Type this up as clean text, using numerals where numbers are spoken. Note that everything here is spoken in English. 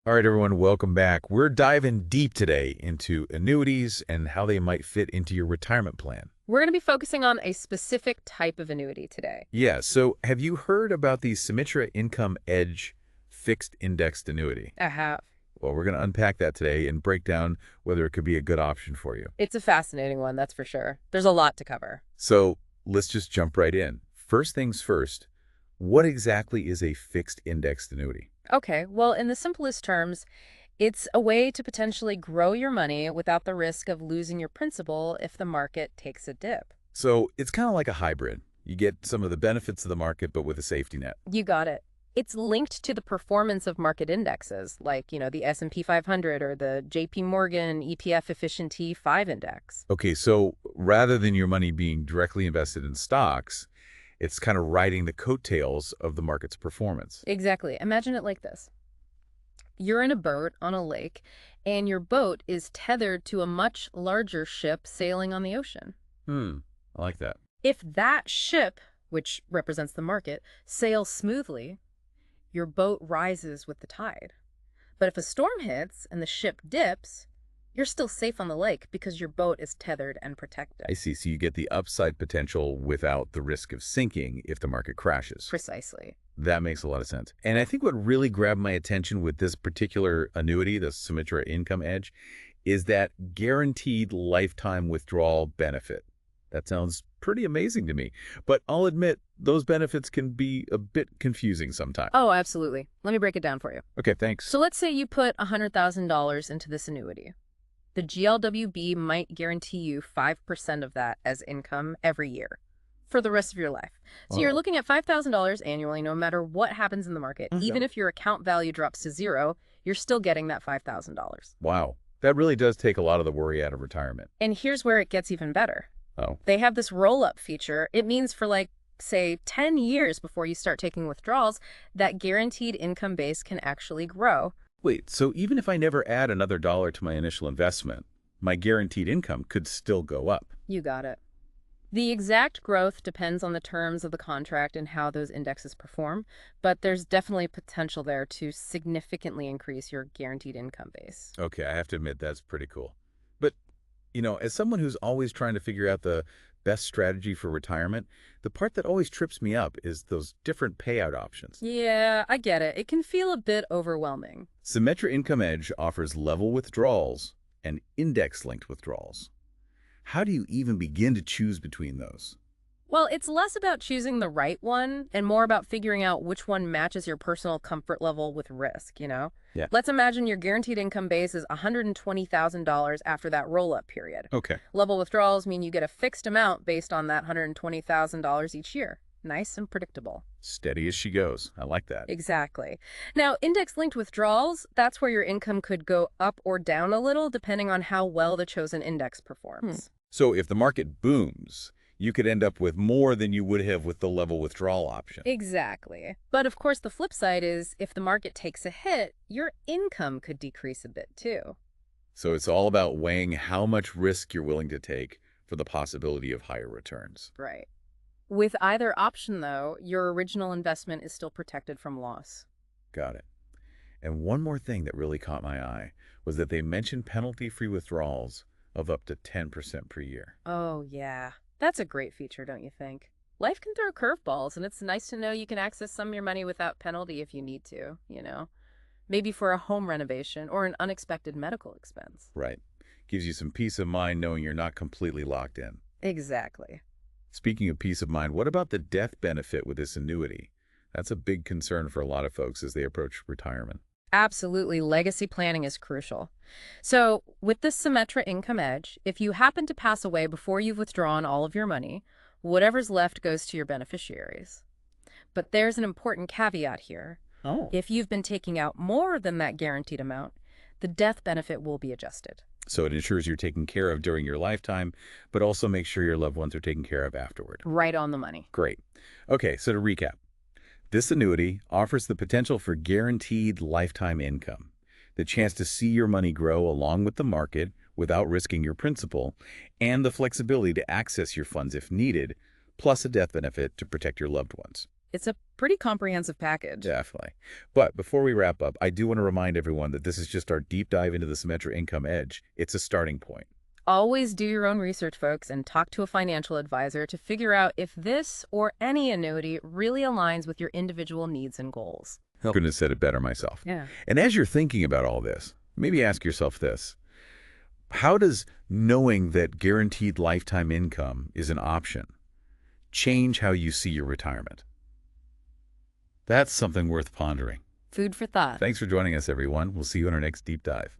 All right, everyone, welcome back. We're diving deep today into annuities and how they might fit into your retirement plan. We're going to be focusing on a specific type of annuity today. Yeah, so have you heard about the Symetra Income Edge fixed indexed annuity? I have. Well, we're going to unpack that today and break down whether it could be a good option for you. It's a fascinating one, that's for sure. There's a lot to cover. So let's just jump right in. First things first, what exactly is a fixed indexed annuity? Okay, well, in the simplest terms, it's a way to potentially grow your money without the risk of losing your principal if the market takes a dip. So it's kind of like a hybrid. You get some of the benefits of the market, but with a safety net. You got it. It's linked to the performance of market indexes, like, the S&P 500 or the JP Morgan EPF Efficient T5 index. Okay, so rather than your money being directly invested in stocks, it's kind of riding the coattails of the market's performance. Exactly. Imagine it like this. You're in a boat on a lake, and your boat is tethered to a much larger ship sailing on the ocean. I like that. If that ship, which represents the market, sails smoothly, your boat rises with the tide. But if a storm hits and the ship dips, you're still safe on the lake because your boat is tethered and protected. I see. So you get the upside potential without the risk of sinking if the market crashes. Precisely. That makes a lot of sense. And I think what really grabbed my attention with this particular annuity, the Symetra Income Edge, is that guaranteed lifetime withdrawal benefit. That sounds pretty amazing to me. But I'll admit, those benefits can be a bit confusing sometimes. Oh, absolutely. Let me break it down for you. Okay, thanks. So let's say you put $100,000 into this annuity. The GLWB might guarantee you 5% of that as income every year for the rest of your life. So you're looking at $5,000 annually no matter what happens in the market. Even if your account value drops to zero, you're still getting that $5,000. Wow. That really does take a lot of the worry out of retirement. And here's where it gets even better. Oh, They have this roll-up feature. It means for say 10 years before you start taking withdrawals, that guaranteed income base can actually grow. wait, so even if I never add another dollar to my initial investment, my guaranteed income could still go up? You got it. The exact growth depends on the terms of the contract and how those indexes perform, but there's definitely potential there to significantly increase your guaranteed income base. Okay, I have to admit that's pretty cool. But, as someone who's always trying to figure out the best strategy for retirement, the part that always trips me up is those different payout options. Yeah, I get it. It can feel a bit overwhelming. Symetra Income Edge offers level withdrawals and index-linked withdrawals. How do you even begin to choose between those? Well, it's less about choosing the right one and more about figuring out which one matches your personal comfort level with risk. Yeah. Let's imagine your guaranteed income base is $120,000 after that roll-up period. Okay. Level withdrawals mean you get a fixed amount based on that $120,000 each year. Nice and predictable. Steady as she goes. I like that. Exactly. Now, index-linked withdrawals, that's where your income could go up or down a little depending on how well the chosen index performs. So if the market booms, you could end up with more than you would have with the level withdrawal option. Exactly. But of course, the flip side is if the market takes a hit, your income could decrease a bit too. So it's all about weighing how much risk you're willing to take for the possibility of higher returns. Right. With either option, though, your original investment is still protected from loss. Got it. And one more thing that really caught my eye was that they mentioned penalty-free withdrawals of up to 10% per year. Oh, yeah. That's a great feature, don't you think? Life can throw curveballs, and it's nice to know you can access some of your money without penalty if you need to. Maybe for a home renovation or an unexpected medical expense. Right. Gives you some peace of mind knowing you're not completely locked in. Exactly. Speaking of peace of mind, what about the death benefit with this annuity? That's a big concern for a lot of folks as they approach retirement. Absolutely, legacy planning is crucial. So, with the Symetra Income Edge, if you happen to pass away before you've withdrawn all of your money, whatever's left goes to your beneficiaries. But there's an important caveat here. Oh. If you've been taking out more than that guaranteed amount, the death benefit will be adjusted. So it ensures you're taken care of during your lifetime, but also makes sure your loved ones are taken care of afterward. Right on the money. Great. Okay, so to recap, this annuity offers the potential for guaranteed lifetime income, the chance to see your money grow along with the market without risking your principal, and the flexibility to access your funds if needed, plus a death benefit to protect your loved ones. It's a pretty comprehensive package. Definitely. But before we wrap up, I do want to remind everyone that this is just our deep dive into the Symetra Income Edge. It's a starting point. Always do your own research, folks, and talk to a financial advisor to figure out if this or any annuity really aligns with your individual needs and goals. Couldn't have said it better myself. Yeah. And as you're thinking about all this, maybe ask yourself this. How does knowing that guaranteed lifetime income is an option change how you see your retirement? That's something worth pondering. Food for thought. Thanks for joining us, everyone. We'll see you in our next deep dive.